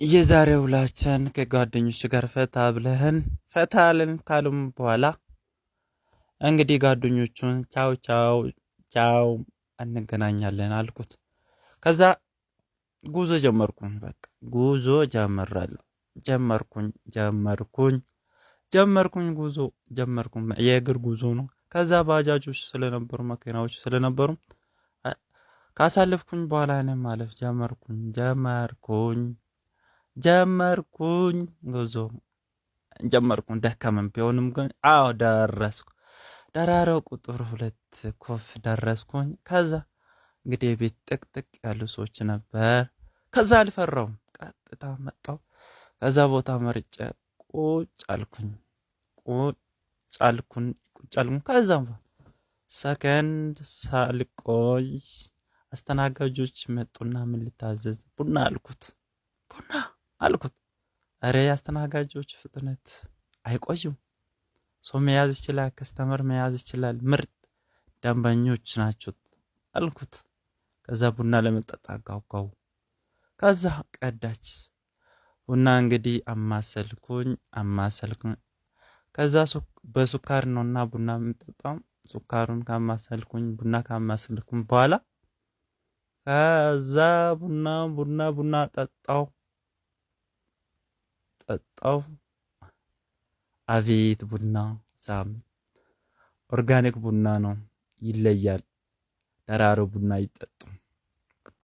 የዛሬ ውላችን ከጓደኞች ጋር ፈታ አለን ካሉም በኋላ እንግዲህ ጓደኞቹን ቻው ቻው ቻው እንገናኛለን አልኩት። ከዛ ጉዞ ጀመርኩኝ። በቃ ጉዞ ጀመርኩኝ ጉዞ ጀመርኩኝ። የእግር ጉዞ ነው። ከዛ ባጃጆች ስለነበሩ መኪናዎች ስለነበሩ ካሳለፍኩኝ በኋላ እኔም ማለፍ ጀመርኩኝ ጉዞ ጀመርኩኝ። ደከመን ቢሆንም ግን ደረስኩ። ደራረው ቁጥር 2 ኮፍ ደረስኩኝ። ከዛ እንግዲህ ቤት ጥቅጥቅ ያሉ ሰዎች ነበር። ከዛ አልፈራውም፣ ቀጥታ መጣው። ከዛ ቦታ መርጬ ቁጭ አልኩኝ። ከዛ ሰከንድ ሳልቆይ አስተናጋጆች መጡና ምን ልታዘዝ? ቡና አልኩት። አረ አስተናጋጆች ፍጥነት አይቆዩም። ሰው መያዝ ይችላል፣ ከስተመር መያዝ ይችላል። ምርጥ ደንበኞች ናቸው አልኩት። ከዛ ቡና ለመጠጣት ጋጋው። ከዛ ቀዳች ቡና እንግዲህ አማሰልኩኝ። ከዛ በሱካር ነውና ቡና የምጠጣው። ሱካሩን ቡና ካማሰልኩኝ በኋላ ከዛ ቡና ጠጣው። አቤት ቡና ሳም ኦርጋኒክ ቡና ነው፣ ይለያል። ደራሮ ቡና ይጠጡ።